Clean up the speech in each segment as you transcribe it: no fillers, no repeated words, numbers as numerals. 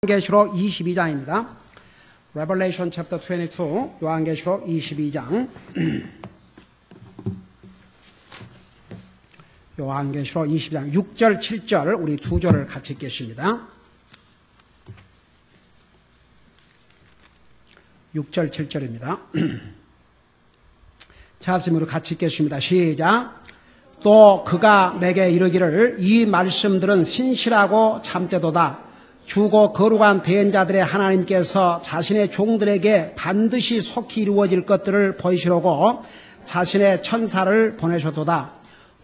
요한계시록 22장입니다. Revelation chapter 22, 요한계시록 22장. 요한계시록 22장 6절, 7절 우리 두 절을 같이 읽겠습니다. 6절, 7절입니다. 자, 스님으로 같이 읽겠습니다. 시작. 또 그가 내게 이르기를 이 말씀들은 신실하고 참되도다. 주고 거룩한 대언자들의 하나님께서 자신의 종들에게 반드시 속히 이루어질 것들을 보이시려고 자신의 천사를 보내셨도다.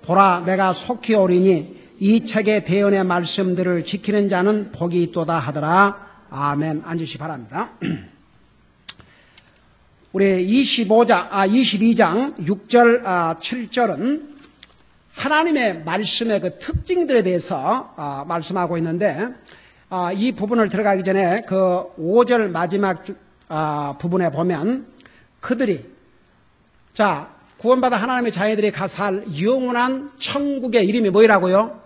보라, 내가 속히 오리니 이 책의 대언의 말씀들을 지키는 자는 복이 있도다 하더라. 아멘. 앉으시 바랍니다. 우리 22장 6절, 7절은 하나님의 말씀의 그 특징들에 대해서 말씀하고 있는데, 이 부분을 들어가기 전에 그 5절 마지막 부분에 보면 그들이 구원받아 하나님의 자녀들이 가서 할 영원한 천국의 이름이 뭐라고요?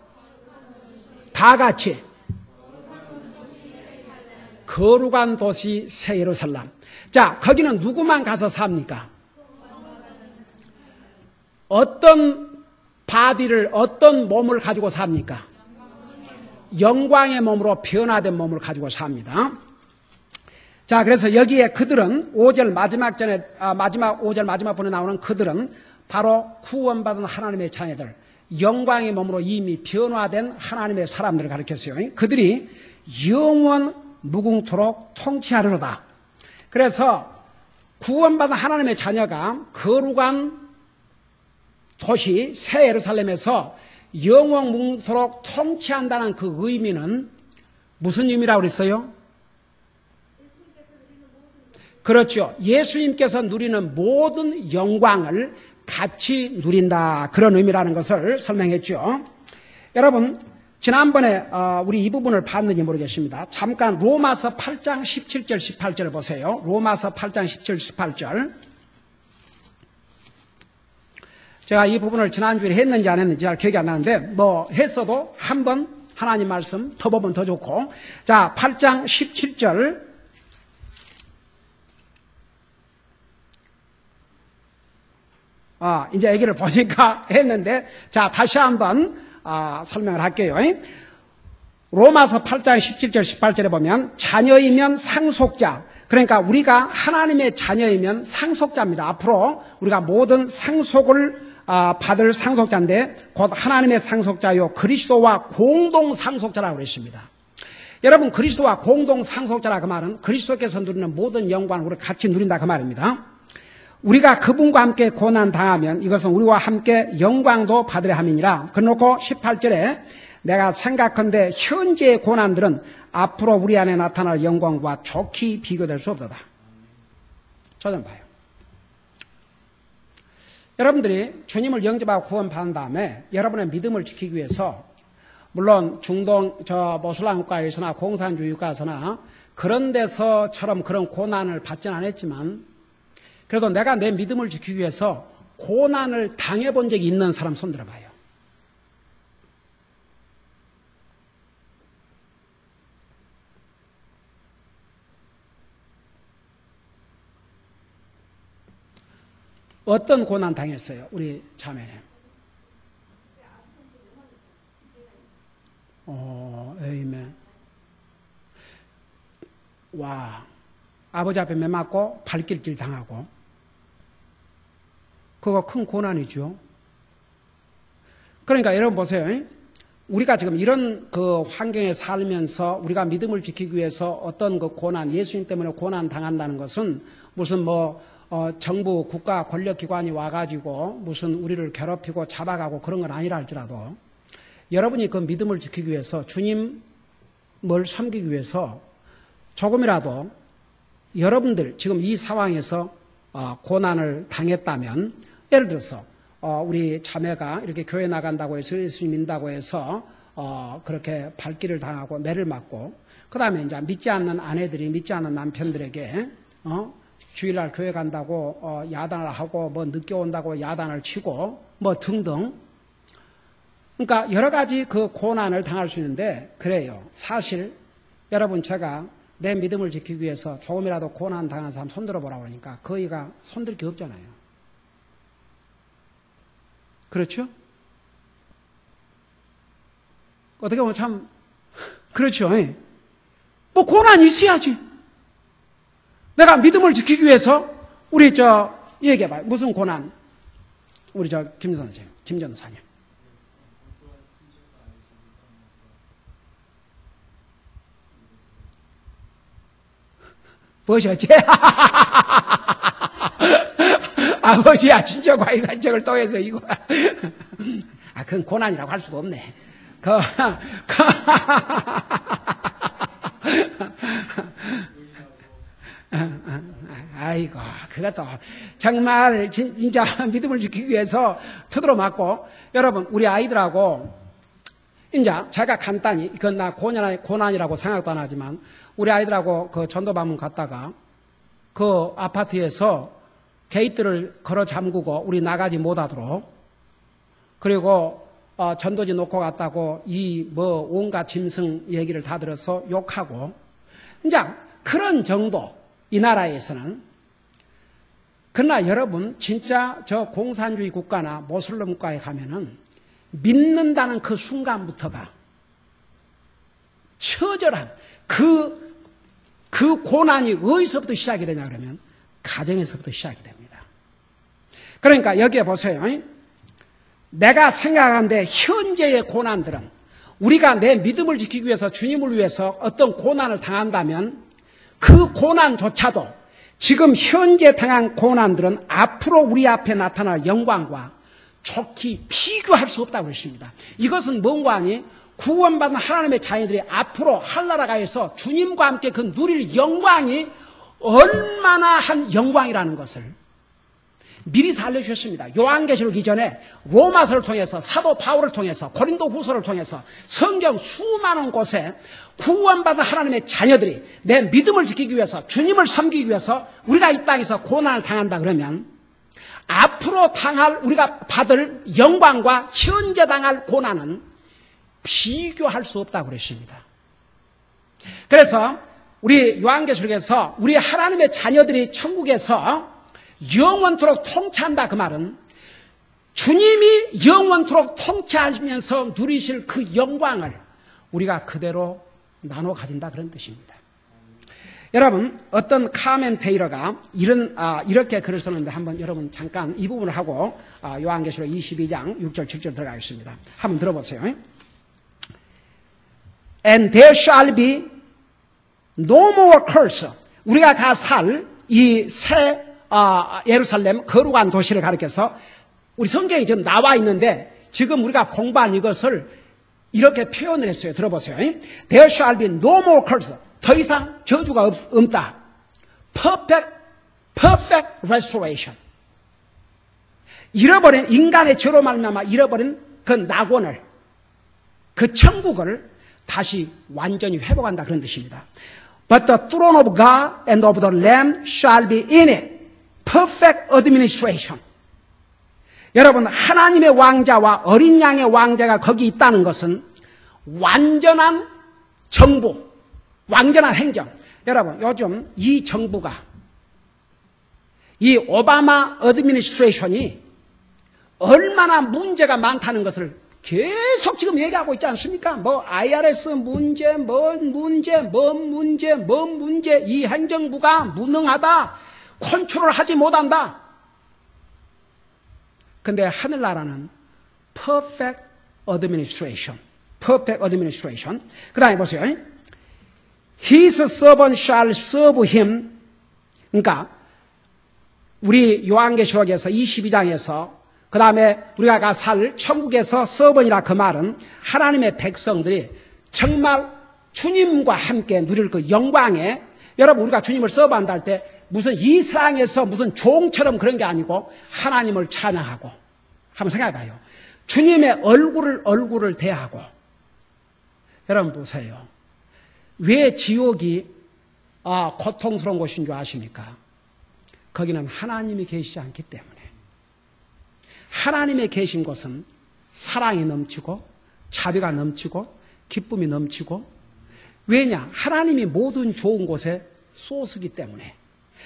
다 같이 거룩한 도시 새 예루살렘. 자, 거기는 누구만 가서 삽니까? 어떤 바디를, 어떤 몸을 가지고 삽니까? 영광의 몸으로 변화된 몸을 가지고 삽니다. 자, 그래서 여기에 그들은 5절 마지막 전에, 마지막 5절 마지막 부분에 나오는 그들은 바로 구원받은 하나님의 자녀들, 영광의 몸으로 이미 변화된 하나님의 사람들을 가리켰어요. 그들이 영원 무궁토록 통치하리로다. 그래서 구원받은 하나님의 자녀가 거룩한 도시 새 예루살렘에서 영원 무궁토록 통치한다는 그 의미는 무슨 의미라고 그랬어요? 그렇죠. 예수님께서 누리는 모든 영광을 같이 누린다. 그런 의미라는 것을 설명했죠. 여러분, 지난번에 우리 이 부분을 봤는지 모르겠습니다. 잠깐 로마서 8장 17절 18절을 보세요. 로마서 8장 17절 18절. 제가 이 부분을 지난주에 했는지 안 했는지 잘 기억이 안 나는데, 뭐 했어도 한번 하나님 말씀 더 보면 더 좋고. 자, 8장 17절. 이제 얘기를 보니까 했는데, 자, 다시 한번 설명을 할게요. 로마서 8장 17절 18절에 보면 자녀이면 상속자. 그러니까 우리가 하나님의 자녀이면 상속자입니다. 앞으로 우리가 모든 상속을 받을 상속자인데 곧 하나님의 상속자요 그리스도와 공동 상속자라고 그랬습니다. 여러분, 그리스도와 공동 상속자라 그 말은 그리스도께서 누리는 모든 영광을 우리가 같이 누린다 그 말입니다. 우리가 그분과 함께 고난 당하면 이것은 우리와 함께 영광도 받으려 함이니라. 그래놓고 18절에 내가 생각한데 현재의 고난들은 앞으로 우리 안에 나타날 영광과 좋게 비교될 수 없도다. 저 좀 봐요. 여러분들이 주님을 영접하고 구원받은 다음에 여러분의 믿음을 지키기 위해서 물론 중동 모슬람 국가에서나 공산주의 국가에서나 그런 데서처럼 그런 고난을 받지는 않았지만 그래도 내가 내 믿음을 지키기 위해서 고난을 당해본 적이 있는 사람 손 들어봐요. 어떤 고난 당했어요? 우리 자매님. 에이맨. 와, 아버지 앞에 매 맞고 발길길 당하고. 그거 큰 고난이죠. 그러니까 여러분 보세요. 우리가 지금 이런 그 환경에 살면서 우리가 믿음을 지키기 위해서 어떤 그 고난, 예수님 때문에 고난 당한다는 것은 무슨 정부, 국가, 권력기관이 와가지고 무슨 우리를 괴롭히고 잡아가고 그런 건 아니라 할지라도 여러분이 그 믿음을 지키기 위해서 주님을 섬기기 위해서 조금이라도 여러분들 지금 이 상황에서 고난을 당했다면 예를 들어서 우리 자매가 이렇게 교회 나간다고 해서 예수님 믿는다고 해서 그렇게 발길을 당하고 매를 맞고 그 다음에 이제 믿지 않는 아내들이 믿지 않는 남편들에게 주일날 교회 간다고 야단을 하고 뭐 늦게 온다고 야단을 치고 뭐 등등. 그러니까 여러 가지 그 고난을 당할 수 있는데 그래요. 사실 여러분 제가 내 믿음을 지키기 위해서 조금이라도 고난 당한 사람 손들어 보라고 그러니까 거의가 손들 게 없잖아요. 그렇죠? 어떻게 보면 참 그렇죠. 뭐 고난이 있어야지. 내가 믿음을 지키기 위해서 우리 얘기해봐요. 무슨 고난? 우리 김 선생님, 김 전사님. 뭐셨지? 아버지야, 진짜 과일 간증을 통해서 이거. 그건 고난이라고 할 수가 없네. 아이고, 그것도 정말 진짜 믿음을 지키기 위해서 터들어 맞고, 여러분, 우리 아이들하고, 이제 제가 간단히, 그건 나 고난이라고 생각도 안 하지만, 우리 아이들하고 그 전도방문 갔다가, 그 아파트에서 게이트를 걸어 잠그고, 우리 나가지 못하도록, 그리고, 전도지 놓고 갔다고, 온갖 짐승 얘기를 다 들어서 욕하고, 이제 그런 정도, 이 나라에서는. 그러나 여러분, 진짜 저 공산주의 국가나 모슬림 국가에 가면은 믿는다는 그 순간부터가 처절한 그 고난이 어디서부터 시작이 되냐 그러면 가정에서부터 시작이 됩니다. 그러니까 여기에 보세요. 내가 생각하는데 현재의 고난들은 우리가 내 믿음을 지키기 위해서 주님을 위해서 어떤 고난을 당한다면 그 고난조차도 지금 현재 당한 고난들은 앞으로 우리 앞에 나타날 영광과 좋게 비교할 수 없다고 그랬습니다. 이것은 뭔가 하니 구원받은 하나님의 자녀들이 앞으로 하늘나라가에서 주님과 함께 그 누릴 영광이 얼마나 한 영광이라는 것을 미리 알려주셨습니다. 요한계시록 이전에 로마서를 통해서 사도 바울을 통해서 고린도 후서를 통해서 성경 수많은 곳에 구원받은 하나님의 자녀들이 내 믿음을 지키기 위해서 주님을 섬기기 위해서 우리가 이 땅에서 고난을 당한다 그러면 앞으로 우리가 받을 영광과 현재 당할 고난은 비교할 수 없다고 그랬습니다. 그래서 우리 요한계시록에서 우리 하나님의 자녀들이 천국에서 영원토록 통치한다 그 말은 주님이 영원토록 통치하시면서 누리실 그 영광을 우리가 그대로 나눠 가진다 그런 뜻입니다. 여러분 어떤 카멘 테이러가 이렇게 글을 썼는데 한번 여러분 잠깐 이 부분을 하고 요한계시록 22장 6절 7절 들어가겠습니다. 한번 들어보세요. And there shall be no more curse. 우리가 가 살 이 새 예루살렘 거룩한 도시를 가리켜서 우리 성경이 지금 나와 있는데 지금 우리가 공부한 이것을 이렇게 표현을 했어요. 들어보세요. There shall be no more curse. 더 이상 저주가 없다. Perfect restoration. 잃어버린 인간의 죄로 말미암아 잃어버린 그 낙원을 그 천국을 다시 완전히 회복한다 그런 뜻입니다. But the throne of God and of the Lamb shall be in it. Perfect administration. 여러분 하나님의 왕자와 어린 양의 왕자가 거기 있다는 것은 완전한 정부, 완전한 행정. 여러분 요즘 이 정부가 이 오바마 어드미니스트레이션이 얼마나 문제가 많다는 것을 계속 지금 얘기하고 있지 않습니까? 뭐 IRS 문제, 뭔 문제, 이 행정부가 무능하다, 컨트롤하지 못한다. 근데 하늘나라는 perfect administration. 그 다음에 보세요. His servant shall serve him. 그러니까 우리 요한계시록에서 22장에서 그 다음에 우리가 가 살 천국에서 서번이라 그 말은 하나님의 백성들이 정말 주님과 함께 누릴 그 영광에 여러분 우리가 주님을 서버한다 할 때 무슨 이 세상에서 무슨 종처럼 그런 게 아니고 하나님을 찬양하고 한번 생각해 봐요. 주님의 얼굴을 대하고 여러분 보세요. 왜 지옥이 고통스러운 곳인 줄 아십니까? 거기는 하나님이 계시지 않기 때문에. 하나님의 계신 곳은 사랑이 넘치고 자비가 넘치고 기쁨이 넘치고 왜냐? 하나님이 모든 좋은 곳에 소스기 때문에.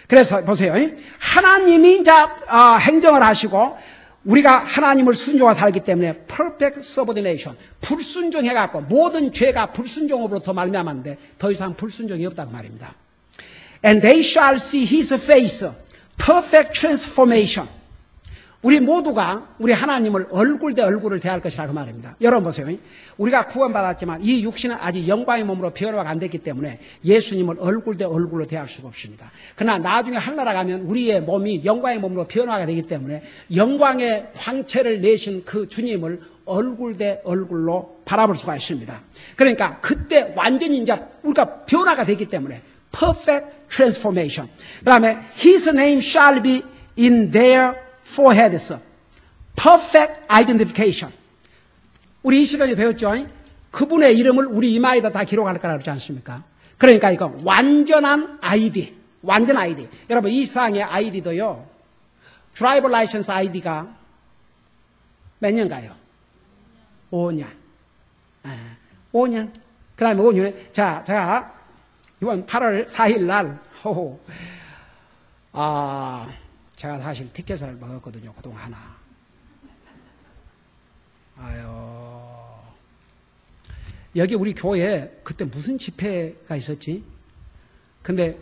그래서 보세요. 하나님이 이제 행정을 하시고 우리가 하나님을 순종하고 살기 때문에 perfect subordination, 불순종해갖고 모든 죄가 불순종으로부터 말미암았는데 더 이상 불순종이 없다고 말입니다. And they shall see his face, perfect transformation. 우리 모두가 우리 하나님을 얼굴 대 얼굴을 대할 것이라고 말입니다. 여러분 보세요. 우리가 구원받았지만 이 육신은 아직 영광의 몸으로 변화가 안 됐기 때문에 예수님을 얼굴 대 얼굴로 대할 수가 없습니다. 그러나 나중에 하늘나라 가면 우리의 몸이 영광의 몸으로 변화가 되기 때문에 영광의 광채를 내신 그 주님을 얼굴 대 얼굴로 바라볼 수가 있습니다. 그러니까 그때 완전히 이제 우리가 변화가 되기 때문에 perfect transformation. 그 다음에 his name shall be in their foreheads. perfect identification. 우리 이 시간에 배웠죠? 그분의 이름을 우리 이마에다 다 기록할 거라고 그러지 않습니까? 그러니까 이거 완전한 아이디. 완전 아이디. 여러분 이 세상의 아이디도요. 드라이버 라이선스 아이디가 몇 년 가요? 5년. 5년. 그 다음에 5년에 자, 제가 이번 8월 4일 날 제가 사실 티켓을 먹었거든요. 그동안 하나. 여기 우리 교회에 그때 무슨 집회가 있었지? 근데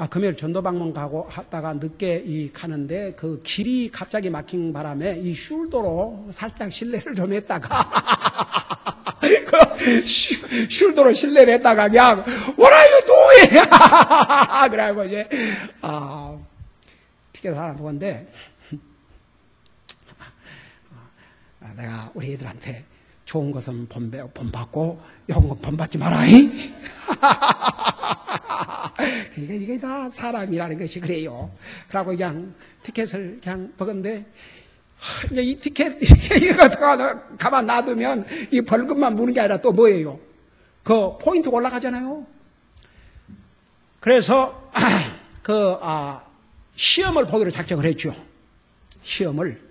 금요일 전도방문 가고 하다가 늦게 가는데 그 길이 갑자기 막힌 바람에 이 슐도로 살짝 실례를 좀 했다가 그 슐도로 실례를 했다가 그냥 What are you doing? 그래가지고 이제 티켓을 하나 먹었는데 내가 우리 애들한테 좋은 것은 본받고 좋은 건 본받지 마라. 이게 다 사람이라는 것이 그래요. 그러고 그냥 티켓을 그냥 먹었는데 이 티켓 이거 가만 놔두면 이 벌금만 무는 게 아니라 또 뭐예요? 그 포인트 올라가잖아요. 그래서 시험을 보기로 작정을 했죠. 시험을.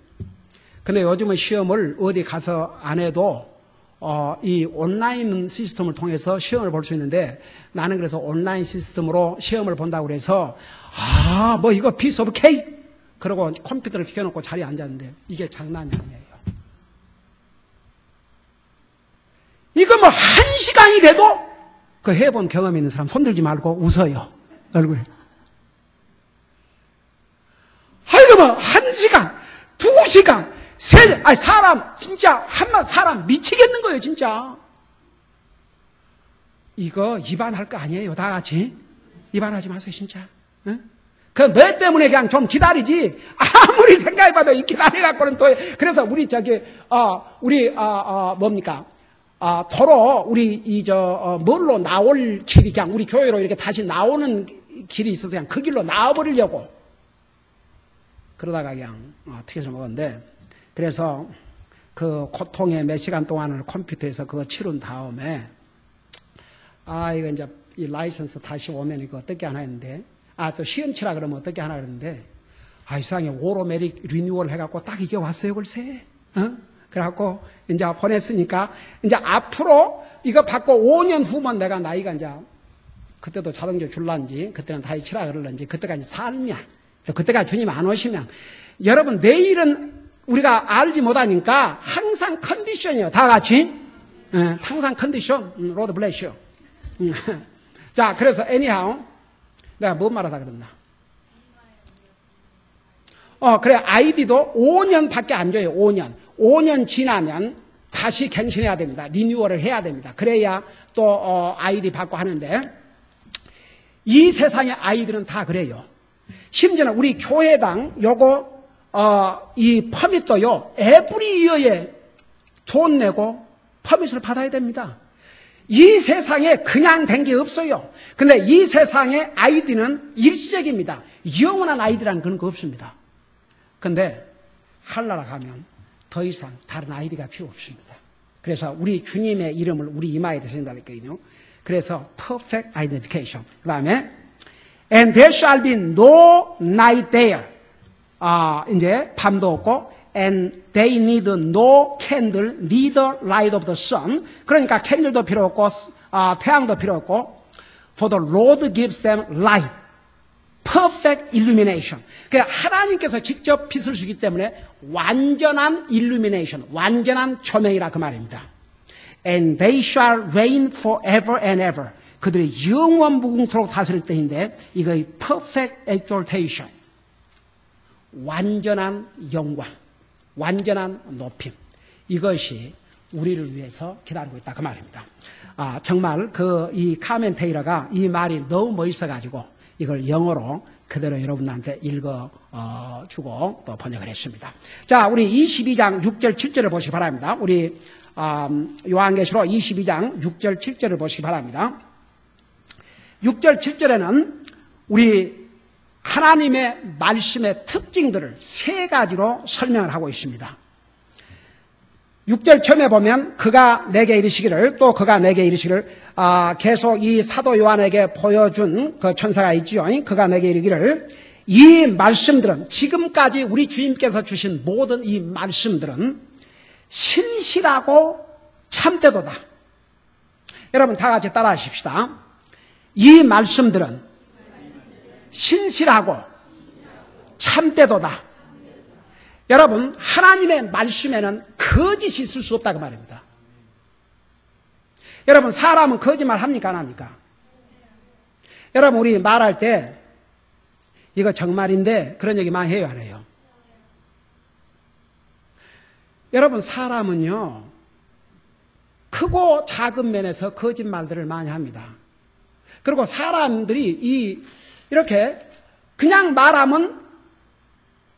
근데 요즘은 시험을 어디 가서 안 해도 이 온라인 시스템을 통해서 시험을 볼 수 있는데 나는 그래서 온라인 시스템으로 시험을 본다고 그래서 뭐 이거 piece of cake 그러고 컴퓨터를 켜놓고 자리에 앉았는데 이게 장난이 아니에요. 이거 뭐 1시간이 돼도 그 해본 경험 있는 사람 손들지 말고 웃어요. 얼굴에. 이거 뭐 1시간, 2시간, 사람 진짜 사람 미치겠는 거예요, 진짜. 이거 위반할 거 아니에요, 다 같이. 위반하지 마세요, 진짜. 응? 그 뭐 때문에 그냥 좀 기다리지. 아무리 생각해봐도 이 기다려갖고는 또 그래서 우리 뭡니까? 도로 우리 뭘로 나올 길이 그냥 우리 교회로 이렇게 다시 나오는 길이 있어서 그냥 그 길로 나와버리려고 그러다가 그냥 티켓을 먹었는데. 그래서 그 고통의 몇 시간 동안을 컴퓨터에서 그거 치른 다음에 이거 이제 이 라이선스 다시 오면 이거 어떻게 하나 했는데 또 시험 치라 그러면 어떻게 하나 그러는데 이상하게 오로메릭 리뉴얼 해갖고 딱 이게 왔어요 글쎄. 그래갖고 이제 보냈으니까 이제 앞으로 이거 받고 5년 후면 내가 나이가 이제 그때도 자동차 줄란지 그때는 다시 치라 그럴런지 그때까지 살면 또 그때까지 주님 안 오시면 여러분 내일은 우리가 알지 못하니까 항상 컨디션이에요. 다 같이. 항상 컨디션. 로드 블레시오. 자, 그래서 anyhow 내가 뭔 말하다 그랬나? 그래 아이디도 5년밖에 안 줘요. 5년. 5년 지나면 다시 갱신해야 됩니다. 리뉴얼을 해야 됩니다. 그래야 또 아이디 받고 하는데 이 세상의 아이들은 다 그래요. 심지어는 우리 교회당 요거 이 퍼밋도요, 에브리 이어에 돈 내고 퍼밋을 받아야 됩니다. 이 세상에 그냥 된 게 없어요. 근데 이 세상의 아이디는 일시적입니다. 영원한 아이디라는 그런 거 없습니다. 근데 하늘나라 가면 더 이상 다른 아이디가 필요 없습니다. 그래서 우리 주님의 이름을 우리 이마에 대신다고 했거든요. 그래서 perfect identification. 그 다음에 and there shall be no night there. 이제 밤도 없고 and they need no candle, neither light of the sun. 그러니까 캔들도 필요 없고 태양도 필요 없고 for the Lord gives them light, perfect illumination. 그러니까 하나님께서 직접 빛을 주기 때문에 완전한 illumination, 완전한 조명이라 그 말입니다. And they shall reign forever and ever. 그들이 영원 무궁토록 다스릴 때인데 이거의 perfect exaltation, 완전한 영광, 완전한 높임, 이것이 우리를 위해서 기다리고 있다 그 말입니다. 정말 이 카멘 테일러가 이 말이 너무 멋있어가지고 이걸 영어로 그대로 여러분한테 읽어주고 또 번역을 했습니다. 자, 우리 22장 6절 7절을 보시기 바랍니다. 우리 요한계시록 22장 6절 7절을 보시기 바랍니다. 6절 7절에는 우리 하나님의 말씀의 특징들을 세 가지로 설명을 하고 있습니다. 6절 처음에 보면 그가 내게 이르시기를, 또 그가 내게 이르시기를, 계속 이 사도 요한에게 보여준 그 천사가 있지요. 그가 내게 이르기를, 이 말씀들은, 지금까지 우리 주님께서 주신 모든 이 말씀들은 신실하고 참되도다. 여러분 다 같이 따라 하십시다. 이 말씀들은 신실하고 참되도다. 여러분, 하나님의 말씀에는 거짓이 있을 수 없다고 말입니다. 여러분, 사람은 거짓말 합니까, 안 합니까? 여러분, 우리 말할 때 이거 정말인데 그런 얘기 많이 해요, 안 해요? 여러분, 사람은요, 크고 작은 면에서 거짓말들을 많이 합니다. 그리고 사람들이 이렇게 그냥 말하면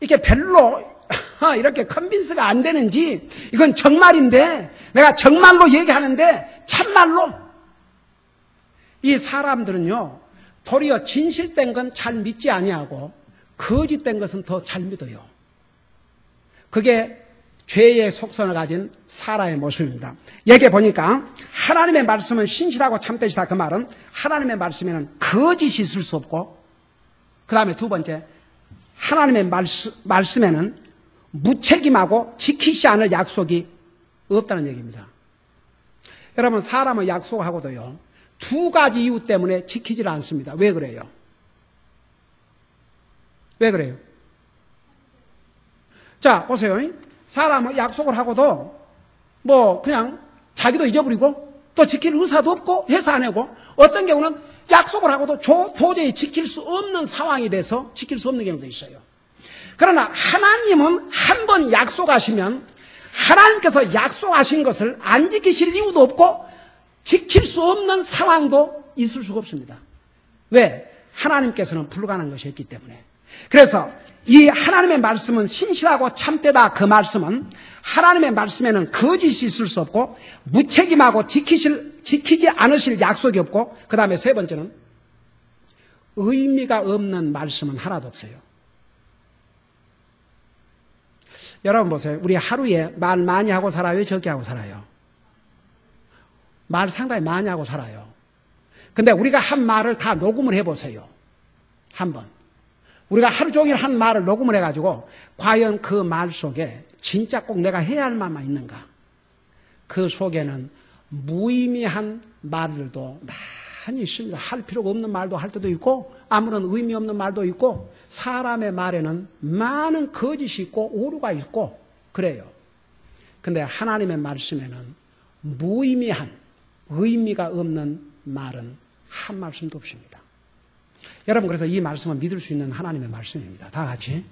이렇게 별로 이렇게 컨빈스가 안 되는지, 이건 정말인데 내가 정말로 얘기하는데 참말로, 이 사람들은요 도리어 진실된 건 잘 믿지 아니하고 거짓된 것은 더 잘 믿어요. 그게 죄의 속성을 가진 사람의 모습입니다. 여기에 보니까 하나님의 말씀은 신실하고 참되시다. 그 말은 하나님의 말씀에는 거짓이 있을 수 없고, 그 다음에 두 번째, 하나님의 말씀에는 무책임하고 지키지 않을 약속이 없다는 얘기입니다. 여러분, 사람은 약속하고도요 두 가지 이유 때문에 지키질 않습니다. 왜 그래요? 왜 그래요? 자, 보세요. 사람은 약속을 하고도 그냥 자기도 잊어버리고 또 지킬 의사도 없고 해서 안 하고, 어떤 경우는 약속을 하고도 도저히 지킬 수 없는 상황이 돼서 지킬 수 없는 경우도 있어요. 그러나 하나님은 한 번 약속하시면 하나님께서 약속하신 것을 안 지키실 이유도 없고 지킬 수 없는 상황도 있을 수가 없습니다. 왜? 하나님께서는 불가능한 것이 없기 때문에. 그래서 이 하나님의 말씀은 신실하고 참되다. 그 말씀은 하나님의 말씀에는 거짓이 있을 수 없고 무책임하고 지키지 않으실 약속이 없고, 그 다음에 세 번째는 의미가 없는 말씀은 하나도 없어요. 여러분 보세요. 우리 하루에 말 많이 하고 살아요? 적게 하고 살아요? 말 상당히 많이 하고 살아요. 근데 우리가 한 말을 다 녹음을 해보세요. 한번. 우리가 하루 종일 한 말을 녹음을 해가지고 과연 그 말 속에 진짜 꼭 내가 해야 할 말만 있는가? 그 속에는 무의미한 말들도 많이 있습니다. 할 필요가 없는 말도 할 때도 있고 아무런 의미 없는 말도 있고, 사람의 말에는 많은 거짓이 있고 오류가 있고 그래요. 근데 하나님의 말씀에는 무의미한, 의미가 없는 말은 한 말씀도 없습니다. 여러분, 그래서 이 말씀은 믿을 수 있는 하나님의 말씀입니다. 다 같이.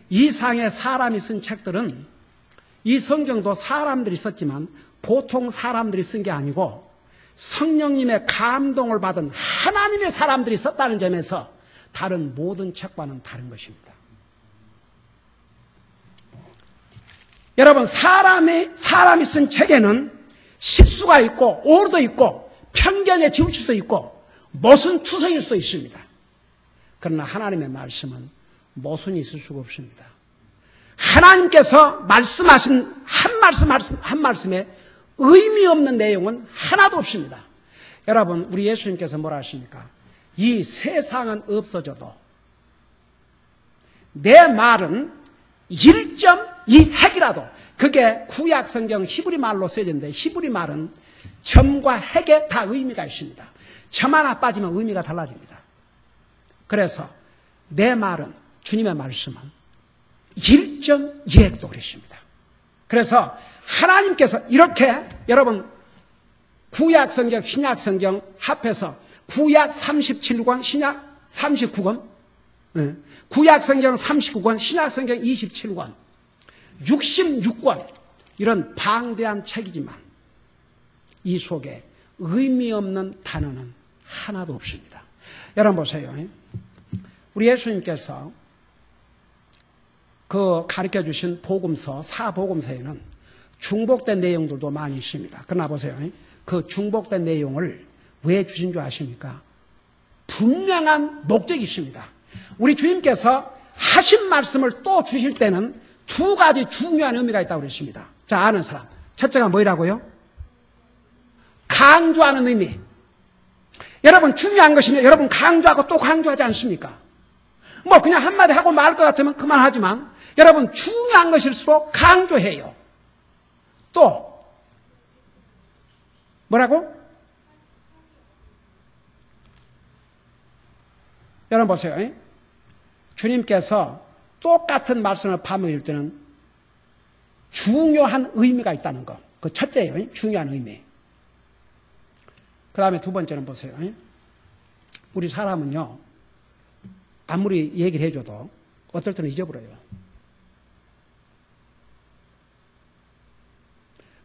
이 상에 사람이 쓴 책들은, 이 성경도 사람들이 썼지만 보통 사람들이 쓴 게 아니고 성령님의 감동을 받은 하나님의 사람들이 썼다는 점에서 다른 모든 책과는 다른 것입니다. 여러분, 사람이 쓴 책에는 실수가 있고 오류도 있고 편견에 치우칠 수도 있고 모순투성일 수도 있습니다. 그러나 하나님의 말씀은 모순이 있을 수가 없습니다. 하나님께서 말씀하신 한 말씀에 의미 없는 내용은 하나도 없습니다. 여러분, 우리 예수님께서 뭐라 하십니까? 이 세상은 없어져도 내 말은 1.2핵이라도 그게 구약 성경 히브리 말로 쓰여졌는데 히브리 말은 점과 핵에 다 의미가 있습니다. 점 하나 빠지면 의미가 달라집니다. 그래서 내 말은 주님의 말씀은 1.2핵도 그랬습니다. 그래서 하나님께서 이렇게 여러분 구약 성경, 신약 성경 합해서 구약 37권, 신약 39권, 구약 성경 39권, 신약 성경 27권, 66권 이런 방대한 책이지만 이 속에 의미 없는 단어는 하나도 없습니다. 여러분 보세요. 우리 예수님께서 그 가르쳐 주신 복음서, 사복음서에는 중복된 내용들도 많이 있습니다. 그러나 보세요. 그 중복된 내용을 왜 주신 줄 아십니까? 분명한 목적이 있습니다. 우리 주님께서 하신 말씀을 또 주실 때는 두 가지 중요한 의미가 있다고 그랬습니다. 자, 아는 사람. 첫째가 뭐라고요? 강조하는 의미. 여러분 중요한 것이면 여러분 강조하고 또 강조하지 않습니까? 뭐 그냥 한마디 하고 말 것 같으면 그만하지만 여러분 중요한 것일수록 강조해요. 또 뭐라고? 여러분 보세요. 주님께서 똑같은 말씀을 반복할 때는 중요한 의미가 있다는 거. 그 첫째예요. 중요한 의미. 그 다음에 두 번째는 보세요. 우리 사람은요, 아무리 얘기를 해줘도 어떨 때는 잊어버려요.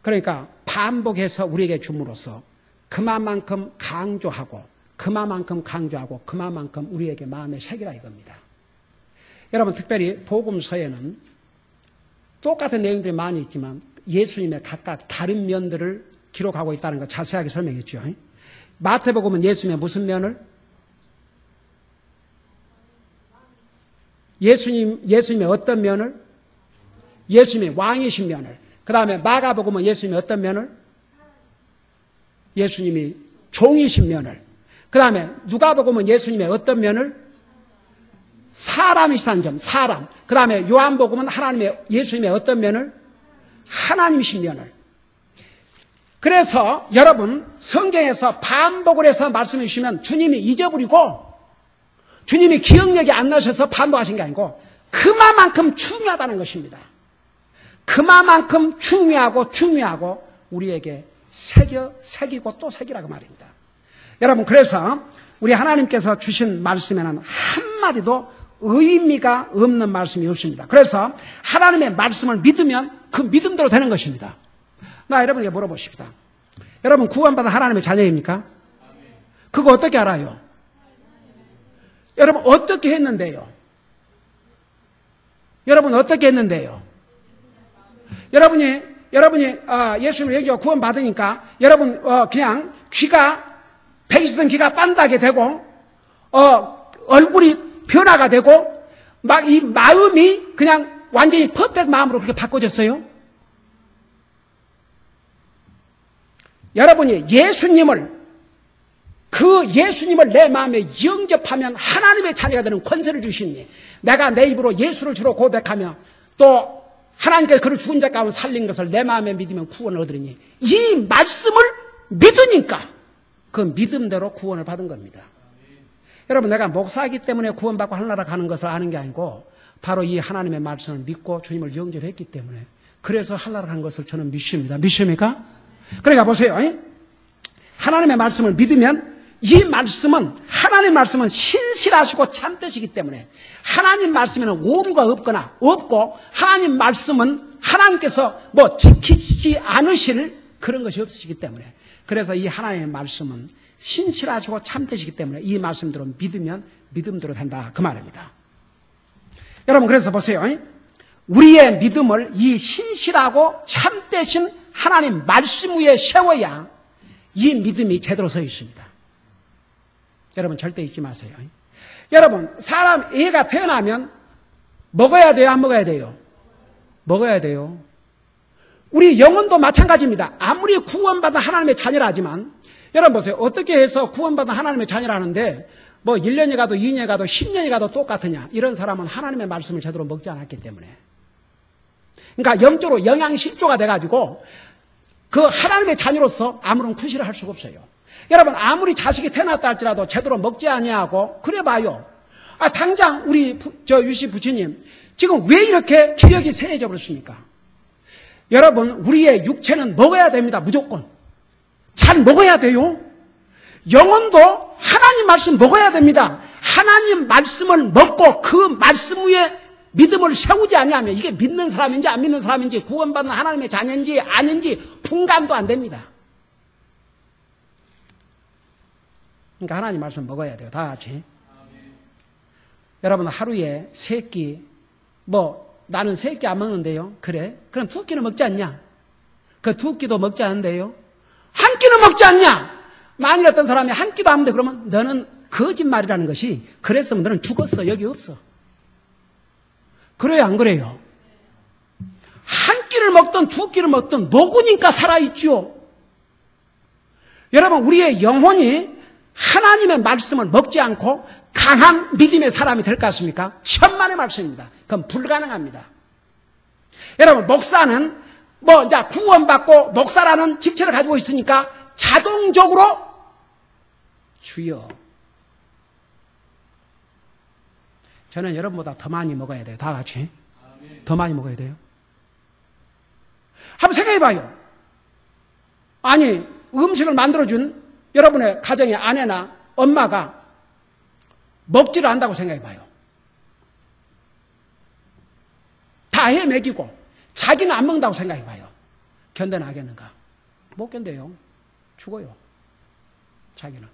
그러니까 반복해서 우리에게 줌으로써 그만큼 강조하고 그만큼 우리에게 마음에 새기라 이겁니다. 여러분 특별히 복음서에는 똑같은 내용들이 많이 있지만 예수님의 각각 다른 면들을 기록하고 있다는 거 자세하게 설명했죠. 마태복음은 예수님의 무슨 면을? 예수님의 어떤 면을? 예수님의 왕이신 면을. 그 다음에 마가복음은 예수님의 어떤 면을? 예수님이 종이신 면을. 그 다음에 누가복음은 예수님의 어떤 면을? 사람이시다는 점, 사람. 그 다음에 요한복음은 예수님의 어떤 면을? 하나님이신 면을. 그래서 여러분 성경에서 반복을 해서 말씀해 주시면 주님이 잊어버리고 주님이 기억력이 안 나셔서 반복하신 게 아니고 그만큼 중요하다는 것입니다. 그만큼 중요하고 우리에게 새기고 또 새기라고 말입니다. 여러분 그래서 우리 하나님께서 주신 말씀에는 한마디도 의미가 없는 말씀이 없습니다. 그래서 하나님의 말씀을 믿으면 그 믿음대로 되는 것입니다. 나 여러분에게 물어보십시다. 여러분 구원받은 하나님의 자녀입니까? 그거 어떻게 알아요? 여러분 어떻게 했는데요? 여러분 어떻게 했는데요? 여러분이 예수님을 여기고 구원받으니까 여러분 그냥 귀가 백이스던 귀가 빤다게 되고 얼굴이 변화가 되고 막 이 마음이 그냥 완전히 퍼펙트 마음으로 그렇게 바꿔졌어요. 여러분이 예수님을 내 마음에 영접하면 하나님의 자녀가 되는 권세를 주시니 내가 내 입으로 예수를 주로 고백하며 또 하나님께서 그를 죽은 자 가운데 살린 것을 내 마음에 믿으면 구원을 얻으리니 이 말씀을 믿으니까 그 믿음대로 구원을 받은 겁니다. 여러분 내가 목사이기 때문에 구원받고 하늘나라 가는 것을 아는 게 아니고 바로 이 하나님의 말씀을 믿고 주님을 영접했기 때문에 그래서 하늘나라 간 것을 저는 믿습니다. 믿습니까? 그러니까 보세요. 하나님의 말씀을 믿으면 하나님 말씀은 신실하시고 참되시기 때문에 하나님 말씀에는 오류가 없고 하나님 말씀은 하나님께서 지키지 않으실 그런 것이 없으시기 때문에 그래서 이 하나님의 말씀은 신실하시고 참되시기 때문에 이 말씀대로 믿으면 믿음대로 된다 그 말입니다. 여러분 그래서 보세요. 우리의 믿음을 이 신실하고 참되신 하나님 말씀 위에 세워야 이 믿음이 제대로 서 있습니다. 여러분 절대 잊지 마세요. 여러분 애가 태어나면 먹어야 돼요? 안 먹어야 돼요? 먹어야 돼요. 우리 영혼도 마찬가지입니다. 아무리 구원받은 하나님의 자녀라 하지만 여러분 보세요. 어떻게 해서 구원받은 하나님의 자녀라 하는데 1년이 가도 2년이 가도 10년이 가도 똑같으냐. 이런 사람은 하나님의 말씀을 제대로 먹지 않았기 때문에 그러니까 영적으로 영양실조가 돼가지고 그 하나님의 자녀로서 아무런 구실을 할 수가 없어요. 여러분 아무리 자식이 태어났다 할지라도 제대로 먹지 아니하고 그래 봐요. 당장 우리 유씨 부처님 지금 왜 이렇게 기력이 쇠해져 버렸습니까? 여러분 우리의 육체는 먹어야 됩니다. 무조건. 잘 먹어야 돼요. 영혼도 하나님 말씀 먹어야 됩니다. 하나님 말씀을 먹고 그 말씀 위에 믿음을 세우지 아니하면 이게 믿는 사람인지 안 믿는 사람인지 구원받는 하나님의 자녀인지 아닌지 분간도 안 됩니다. 그러니까 하나님 말씀 먹어야 돼요. 다 같이. 여러분 하루에 3끼 나는 3끼 안 먹는데요. 그래? 그럼 2끼는 먹지 않냐? 그 2끼도 먹지 않는데요. 1끼는 먹지 않냐? 만일 어떤 사람이 1끼도 안 먹는데 그러면 너는 거짓말이라는 것이 그랬으면 너는 죽었어. 여기 없어. 그래요 안 그래요? 1끼를 먹든 2끼를 먹든 먹으니까 살아있죠. 여러분 우리의 영혼이 하나님의 말씀을 먹지 않고 강한 믿음의 사람이 될 것 같습니까? 천만의 말씀입니다. 그건 불가능합니다. 여러분 목사는 이제 구원받고 목사라는 직책을 가지고 있으니까 자동적으로 주여 저는 여러분보다 더 많이 먹어야 돼요. 다 같이. 더 많이 먹어야 돼요. 한번 생각해봐요. 아니 음식을 만들어준 여러분의 가정의 아내나 엄마가 먹지를 않는다고 생각해봐요. 다 해 먹이고 자기는 안 먹는다고 생각해봐요. 견뎌나겠는가? 못 견뎌요. 죽어요. 자기는.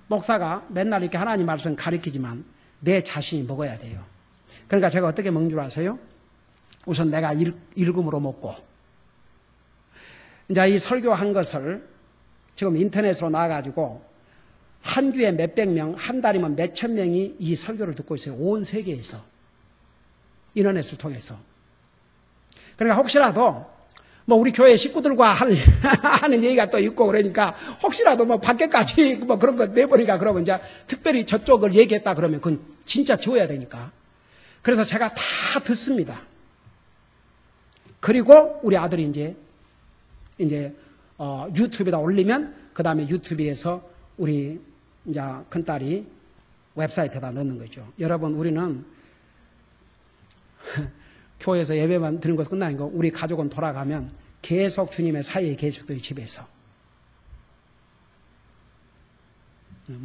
목사가 맨날 이렇게 하나님 말씀 가르치지만 내 자신이 먹어야 돼요. 그러니까 제가 어떻게 먹는 줄 아세요? 우선 내가 일금으로 먹고 이제 이 설교한 것을 지금 인터넷으로 나와가지고 한 주에 몇백 명, 한 달이면 몇천 명이 이 설교를 듣고 있어요. 온 세계에서. 인터넷을 통해서. 그러니까 혹시라도 우리 교회 식구들과 하는 얘기가 또 있고 그러니까 혹시라도 밖에까지 그런 거 내버리가 그러면 이제 특별히 저쪽을 얘기했다 그러면 그건 진짜 지워야 되니까. 그래서 제가 다 듣습니다. 그리고 우리 아들이 이제 유튜브에다 올리면 그 다음에 유튜브에서 우리 이제 큰딸이 웹사이트에다 넣는 거죠. 여러분 우리는 교회에서 예배만 드는 것은 끝나는 거 우리 가족은 돌아가면 계속 주님의 사이에 계속돼요. 집에서.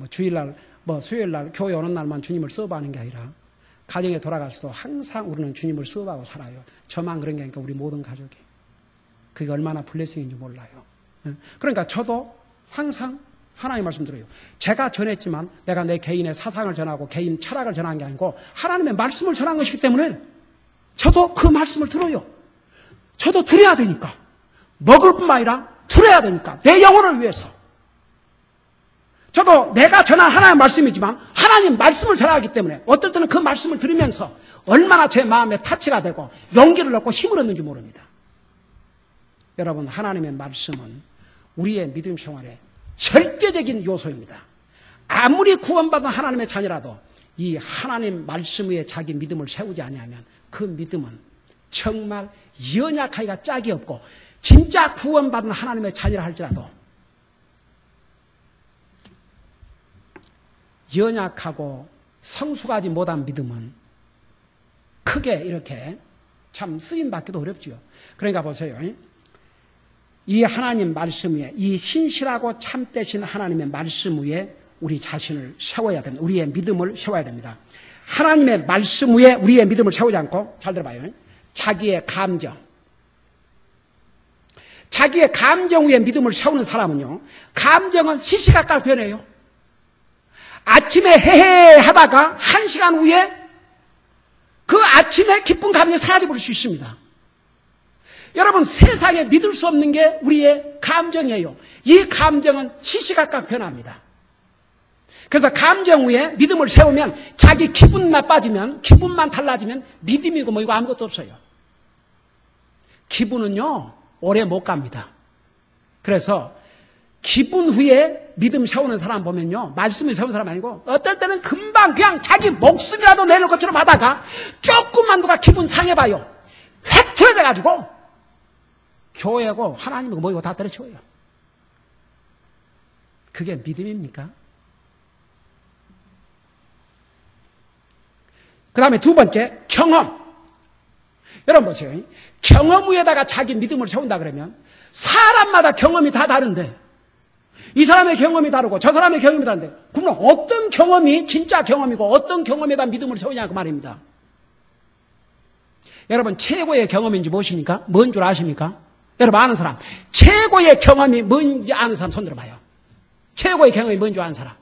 주일날 수요일날 교회 오는 날만 주님을 수업하는 게 아니라 가정에 돌아가서도 항상 우리는 주님을 수업하고 살아요. 저만 그런 게 아니라 우리 모든 가족이. 그게 얼마나 블레싱인지 몰라요. 그러니까 저도 항상 하나님 말씀 들어요. 제가 전했지만 내가 내 개인의 사상을 전하고 개인 철학을 전한 게 아니고 하나님의 말씀을 전한 것이기 때문에 저도 그 말씀을 들어요. 저도 들어야 되니까. 먹을 뿐만 아니라 들어야 되니까. 내 영혼을 위해서. 저도 내가 전한 하나님의 말씀이지만 하나님 말씀을 전하기 때문에 어떨 때는 그 말씀을 들으면서 얼마나 제 마음에 타치가 되고 용기를 얻고 힘을 얻는지 모릅니다. 여러분 하나님의 말씀은 우리의 믿음 생활의 절대적인 요소입니다. 아무리 구원받은 하나님의 자녀라도 이 하나님 말씀 위에 자기 믿음을 세우지 아니하면 그 믿음은 정말 연약하기가 짝이 없고 진짜 구원받은 하나님의 자녀라 할지라도 연약하고 성숙하지 못한 믿음은 크게 이렇게 참 쓰임받기도 어렵지요. 그러니까 보세요. 이 하나님 말씀 위에 이 신실하고 참되신 하나님의 말씀 위에 우리 자신을 세워야 됩니다. 우리의 믿음을 세워야 됩니다. 하나님의 말씀 위에 우리의 믿음을 세우지 않고 잘 들어봐요. 자기의 감정 위에 믿음을 세우는 사람은요. 감정은 시시각각 변해요. 아침에 헤헤 하다가 1시간 후에 그 아침에 기쁜 감정이 사라져버릴 수 있습니다. 여러분 세상에 믿을 수 없는 게 우리의 감정이에요. 이 감정은 시시각각 변합니다. 그래서 감정 위에 믿음을 세우면 자기 기분 나빠지면 기분만 달라지면 믿음이고 뭐 이거 아무것도 없어요. 기분은요 오래 못 갑니다. 그래서 기분 후에 믿음 세우는 사람 보면요 말씀을 세우는 사람 아니고 어떨 때는 금방 그냥 자기 목숨이라도 내놓을 것처럼 하다가 조금만 누가 기분 상해봐요. 틀어져가지고 교회고 하나님이고 뭐이고 다 때려치워요. 그게 믿음입니까? 그 다음에 두 번째, 경험. 여러분 보세요. 경험 위에다가 자기 믿음을 세운다 그러면 사람마다 경험이 다 다른데 이 사람의 경험이 다르고 저 사람의 경험이 다른데 그러면 어떤 경험이 진짜 경험이고 어떤 경험에다 믿음을 세우냐 그 말입니다. 여러분 최고의 경험인지 무엇입니까? 뭔 줄 아십니까? 여러분 아는 사람 최고의 경험이 뭔지 아는 사람 손 들어봐요. 최고의 경험이 뭔지 아는 사람.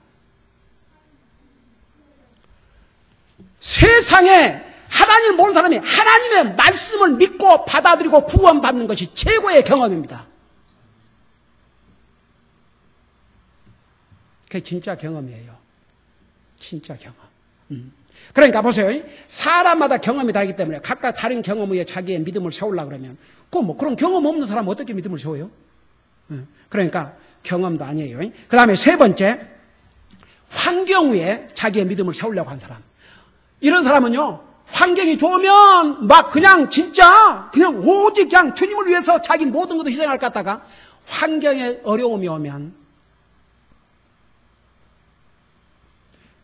세상에 하나님을 모르는 사람이 하나님의 말씀을 믿고 받아들이고 구원받는 것이 최고의 경험입니다. 그게 진짜 경험이에요. 진짜 경험. 그러니까 보세요. 사람마다 경험이 다르기 때문에 각각 다른 경험 위에 자기의 믿음을 세우려고 그러면 그런 경험 없는 사람은 어떻게 믿음을 세워요? 그러니까 경험도 아니에요. 그 다음에 세 번째, 환경 위에 자기의 믿음을 세우려고 한 사람. 이런 사람은요, 환경이 좋으면 막 그냥 진짜 그냥 오직 그냥 주님을 위해서 자기 모든 것도 희생할 것 같다가 환경에 어려움이 오면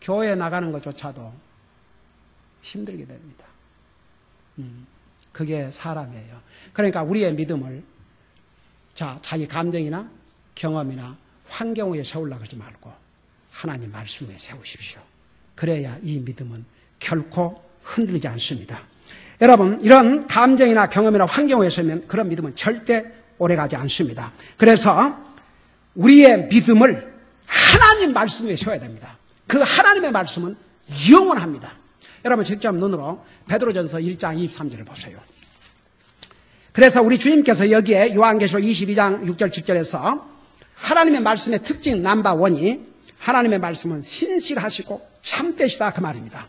교회에 나가는 것조차도 힘들게 됩니다. 그게 사람이에요. 그러니까 우리의 믿음을 자기 감정이나 경험이나 환경 위에 세우려고 하지 말고 하나님 말씀 위에 세우십시오. 그래야 이 믿음은 결코 흔들리지 않습니다. 여러분 이런 감정이나 경험이나 환경 위에 서면 그런 믿음은 절대 오래가지 않습니다. 그래서 우리의 믿음을 하나님 말씀 위에 세워야 됩니다. 그 하나님의 말씀은 영원합니다. 여러분 직접 눈으로 베드로전서 1장 23절을 보세요. 그래서 우리 주님께서 여기에 요한계시록 22장 6절 7절에서 하나님의 말씀의 특징 넘버1이 하나님의 말씀은 신실하시고 참되시다 그 말입니다.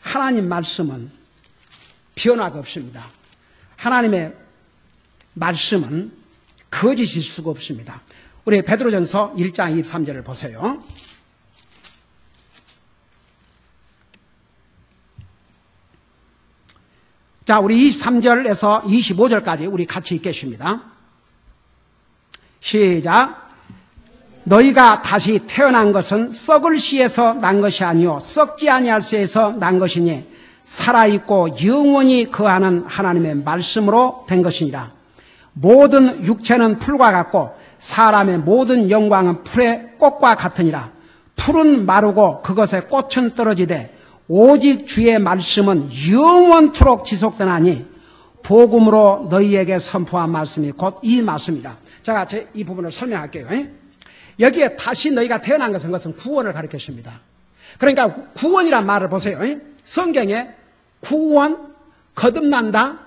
하나님 말씀은 변화가 없습니다. 하나님의 말씀은 거짓일 수가 없습니다. 우리 베드로전서 1장 23절을 보세요. 자, 우리 23절에서 25절까지 우리 같이 읽겠습니다. 시작. 너희가 다시 태어난 것은 썩을 씨에서 난 것이 아니요 썩지 아니할 씨에서 난 것이니 살아있고 영원히 거하는 하나님의 말씀으로 된 것이니라. 모든 육체는 풀과 같고 사람의 모든 영광은 풀의 꽃과 같으니라. 풀은 마르고 그것의 꽃은 떨어지되 오직 주의 말씀은 영원토록 지속되나니 복음으로 너희에게 선포한 말씀이 곧 이 말씀이라. 제가 이 부분을 설명할게요. 여기에 다시 너희가 태어난 것은 구원을 가리켰습니다. 그러니까 구원이란 말을 보세요. 성경에 구원, 거듭난다,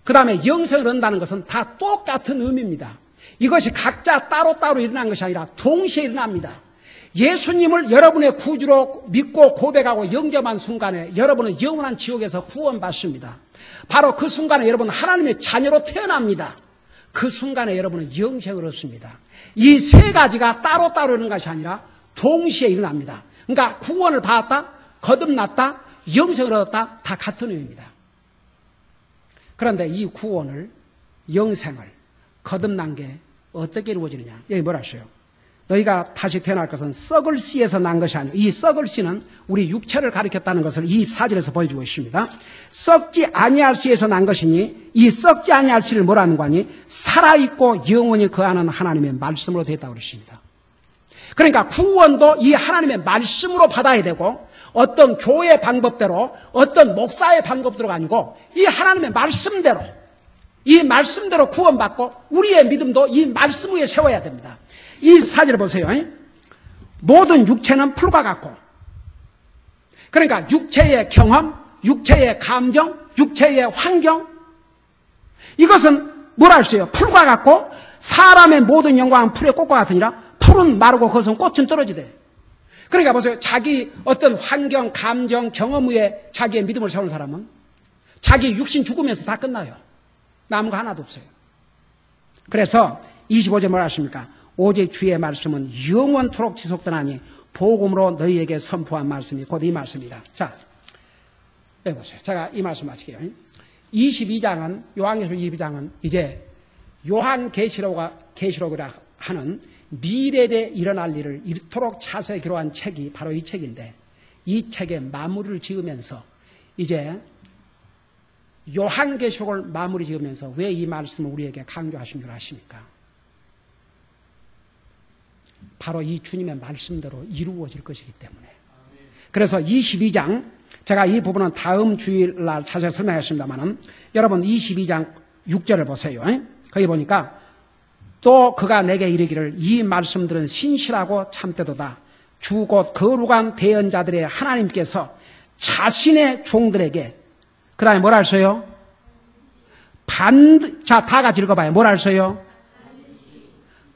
그 다음에 영생을 얻는다는 것은 다 똑같은 의미입니다. 이것이 각자 따로따로 일어난 것이 아니라 동시에 일어납니다. 예수님을 여러분의 구주로 믿고 고백하고 영접한 순간에 여러분은 영원한 지옥에서 구원받습니다. 바로 그 순간에 여러분은 하나님의 자녀로 태어납니다. 그 순간에 여러분은 영생을 얻습니다. 이 세 가지가 따로따로 일어나는 것이 아니라 동시에 일어납니다. 그러니까 구원을 받았다, 거듭났다, 영생을 얻었다 다 같은 의미입니다. 그런데 이 구원을, 영생을, 거듭난 게 어떻게 이루어지느냐. 여기 뭐라 하셔요? 너희가 다시 태어날 것은 썩을 씨에서 난 것이 아니오. 이 썩을 씨는 우리 육체를 가리켰다는 것을 24절에서 보여주고 있습니다. 썩지 아니할 씨에서 난 것이니 이 썩지 아니할 씨를 뭐라는 거니? 살아있고 영원히 거하는 하나님의 말씀으로 되었다고 그러십니다. 그러니까 구원도 이 하나님의 말씀으로 받아야 되고 어떤 교회의 방법대로 어떤 목사의 방법대로가 아니고 이 하나님의 말씀대로 이 말씀대로 구원받고 우리의 믿음도 이 말씀 위에 세워야 됩니다. 이 사진을 보세요. 모든 육체는 풀과 같고 그러니까 육체의 경험, 육체의 감정, 육체의 환경 이것은 뭐라 할 수 있어요? 풀과 같고 사람의 모든 영광은 풀의 꽃과 같으니라. 풀은 마르고 그것은 꽃은 떨어지대. 그러니까 보세요. 자기 어떤 환경, 감정, 경험 위에 자기의 믿음을 세우는 사람은 자기 육신 죽으면서 다 끝나요. 남은 거 하나도 없어요. 그래서 25절 뭐라 하십니까? 오직 주의 말씀은 영원토록 지속되나니 복음으로 너희에게 선포한 말씀이 곧 이 말씀이다. 자, 여기 보세요. 제가 이 말씀 마칠게요. 22장은, 요한계시록 22장은 이제 요한계시록이라 하는 미래에 일어날 일을 이토록 자세히 기록한 책이 바로 이 책인데, 이 책의 마무리를 지으면서 이제 요한계시록을 마무리 지으면서 왜 이 말씀을 우리에게 강조하신 줄 아십니까? 바로 이 주님의 말씀대로 이루어질 것이기 때문에. 그래서 22장, 제가 이 부분은 다음 주일날 자세히 설명하겠습니다만은, 여러분 22장 6절을 보세요. 거기 보니까 또 그가 내게 이르기를 이 말씀들은 신실하고 참되도다. 주 곧 거룩한 대언자들의 하나님께서 자신의 종들에게, 그 다음에 뭐라 했어요? 자, 다 같이 읽어봐요. 뭐라 했어요?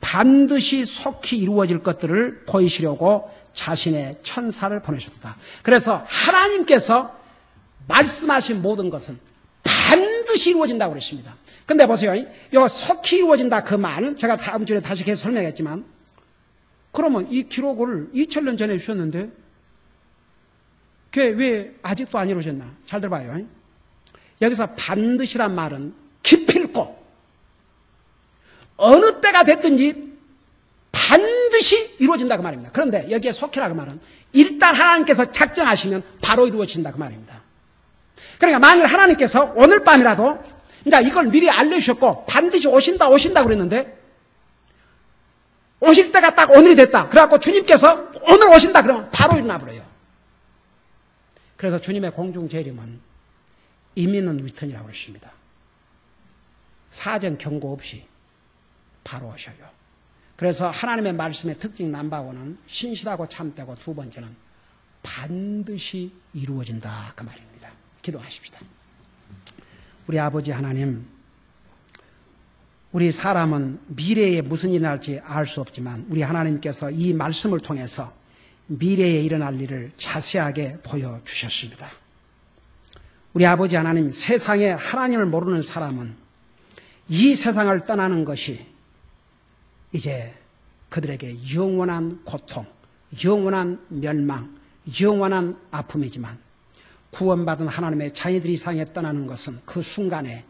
반드시 속히 이루어질 것들을 보이시려고 자신의 천사를 보내셨다. 그래서 하나님께서 말씀하신 모든 것은 반드시 이루어진다고 그랬습니다. 근데 보세요. 이 속히 이루어진다 그 말, 제가 다음 주에 다시 계속 설명했지만, 그러면 이 기록을 2000년 전에 주셨는데 그게 왜 아직도 안 이루어졌나? 잘 들어봐요. 여기서 반드시란 말은 기필코 어느 때가 됐든지 반드시 이루어진다 그 말입니다. 그런데 여기에 속히라 그 말은 일단 하나님께서 작정하시면 바로 이루어진다 그 말입니다. 그러니까 만일 하나님께서 오늘 밤이라도 이제 이걸 미리 알려주셨고 반드시 오신다 그랬는데 오실 때가 딱 오늘이 됐다. 그래갖고 주님께서 오늘 오신다 그러면 바로 일어나 버려요. 그래서 주님의 공중 재림은 이민은 리턴이라고 그러십니다. 사전 경고 없이 바로 오셔요. 그래서 하나님의 말씀의 특징 넘버원은 신실하고 참되고, 두 번째는 반드시 이루어진다 그 말입니다. 기도하십시다. 우리 아버지 하나님, 우리 사람은 미래에 무슨 일이 날지 알 수 없지만 우리 하나님께서 이 말씀을 통해서 미래에 일어날 일을 자세하게 보여주셨습니다. 우리 아버지 하나님, 세상에 하나님을 모르는 사람은 이 세상을 떠나는 것이 이제 그들에게 영원한 고통, 영원한 멸망, 영원한 아픔이지만 구원받은 하나님의 자녀들이 세상에 떠나는 것은 그 순간에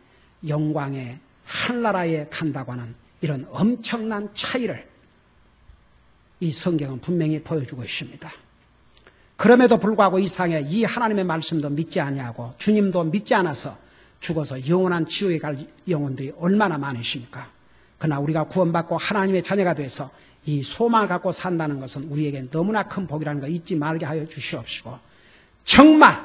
영광의 하늘나라에 간다고 하는 이런 엄청난 차이를 이 성경은 분명히 보여주고 있습니다. 그럼에도 불구하고 이 세상에 이 하나님의 말씀도 믿지 아니하고 주님도 믿지 않아서 죽어서 영원한 지옥에 갈 영혼들이 얼마나 많으십니까? 그러나 우리가 구원받고 하나님의 자녀가 돼서 이 소망을 갖고 산다는 것은 우리에게 너무나 큰 복이라는 거 잊지 말게 하여 주시옵시고, 정말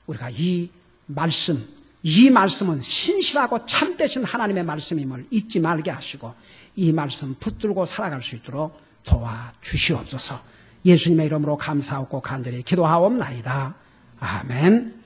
우리가 이 말씀은 신실하고 참되신 하나님의 말씀임을 잊지 말게 하시고 이 말씀 붙들고 살아갈 수 있도록 도와주시옵소서. 예수님의 이름으로 감사하고 간절히 기도하옵나이다. 아멘.